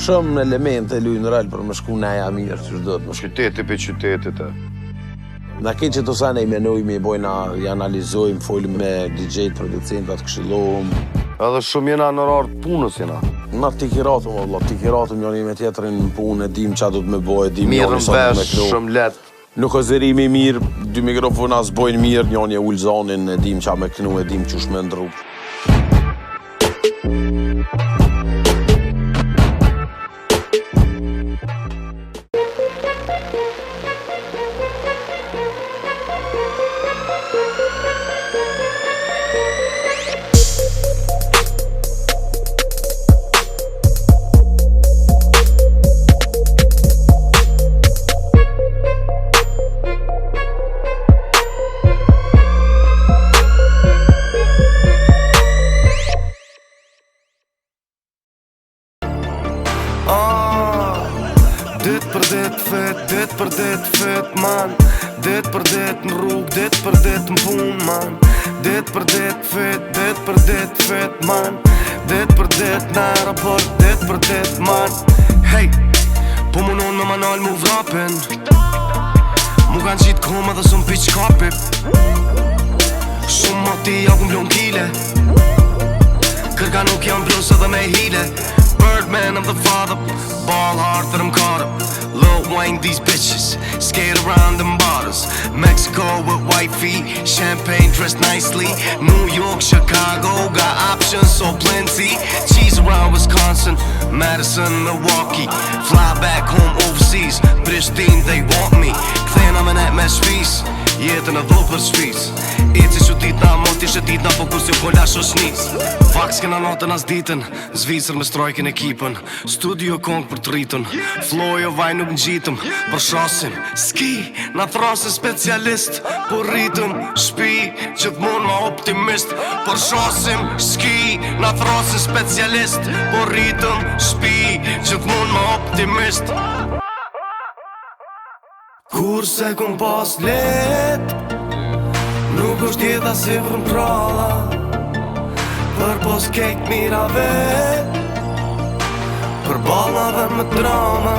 Shumë elemente lujnë rol për më shku neja mirë që do të më shku. Qyteti për qytetit e. Na ke që të sa ne i menojmë, i bojna, i analizojmë, folim me DJ-t, producentat, këshillojmë. Edhe shumë jena në rarë punës jena. Na tikiratëm, Allah, tikiratëm njëri me tjetërin në punë, e dim qa do të me boj, e dim njëri sa do të me kru. Shumë letë. Nuk o zërimi mirë, dy mikrofona s'bojnë mirë, njëri e ullë zonin, e dim qa me knu, e dim qush me ndru. Dit për dit fit, man. Dit për dit në rrug, dit për dit në pun, man. Dit për dit fit, man. Dit për dit në aeroport, dit për dit, man. Hey, po munon me manal mu vrapin. Mu kanë qitë koma dhe sëm piq kapip. Shumë ma ti ja ku mblon kile. Kërka nuk jam plus edhe me hile. Birdman, I'm the father. Ball hard that I'm caught up. Lil Wayne, these bitches skate around them borders. Mexico with white feet, champagne dressed nicely. New York, Chicago, got options so plenty. Cheese around Wisconsin, Madison, Milwaukee. Fly back home overseas, Pristine, they want me. Kthehen I'm in that me shpis, jetën e dho për shpis. Eci që ditna, moti që ditna, po kur si kolla shosnis. Faks kena notën as ditën, Zvicër me strojkin ekipën. Studio kong për të rritën, flow o vaj nuk n'gjitëm. Për shosim, ski, na thrasin specialist. Për rritëm, shpi, gjithmon ma optimist. Për shosim, ski, na thrasin specialist. Për rritëm, shpi, gjithmon ma optimist. Kur se kun pas let, nuk është jeta si vrëm pralla. Për pos kejt mirave, për ballave me drama.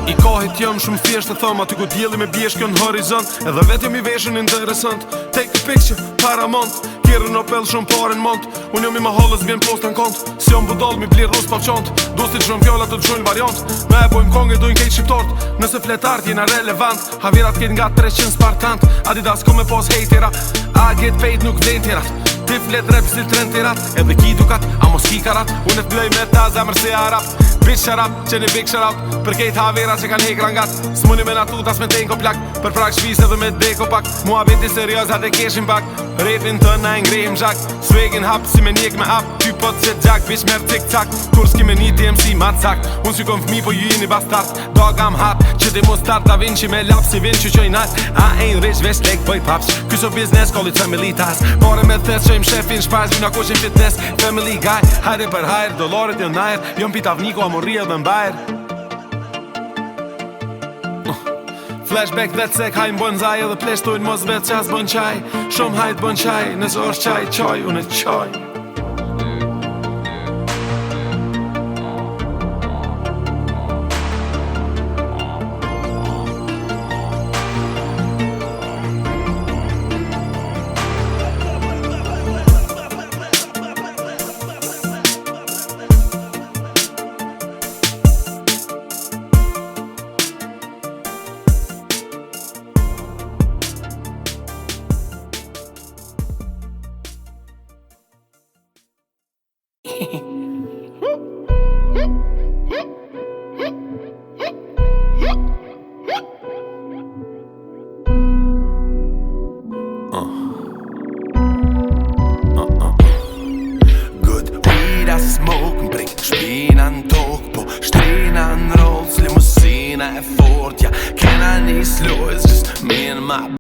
I kohit jam shumë thjesht të thom, aty ku djeli me bjesh kjo në horizont. Edhe vetëm i veshën interesant, take a picture, paramount. Kjerën o pell shumë pare në mont. Unë jam i ma halës vjen post në kont. Si jam budall mi blir rus pa qont. Dosti të shumë fjallat të të shumë variant. Me e bojmë konge dojnë kejt shqiptort. Nëse fletart jena relevant, havirat kejt nga 300 spartant. Adidas ko me pos hejtera, I get paid nuk vlen tirat. Ti flet rap si trend tirat, edhe ki dukat, a mos ki karat. Unë e t'blej me ta zemër si Arab. Bitch shut up, që një big shut up. Për kejt havera që kanë hek rangat. S'muni me natutas me tenko plak. Për prak shvis edhe me deko pak. Mua biti serios atë e keshim bak. Rapin të na ngrihim zhak. Swagin hap si me njek me ap. Ty po të qet gjak, bish merë tik tak. Kur s'ki me një DMC ma cakt. Unë si kom fmi po ju jini bastard. Dog I'm hot, që ti mu start. Da vinci me lap si vinci qoj nat. I ain't rich, vesh lek boj paps. Kyso business, call it family task. Pare me thes që im shefin shpajs. Vina koshin fitness, family guy. Hajde për hajr, dolaret jën najr. Jom pita vniko amorri edhe mbajr. Flashback that sek, hajnë bën zaj. Edhe pleshtojnë mos vet qas bën qaj. Shumë hajt bën qaj, nësë është qaj, qaj, unë e qaj. Good weed I smoke, bring shpinan tok. Po shtrinan Rolls, limousina e fort. Ja, can I need slow, it's just me and my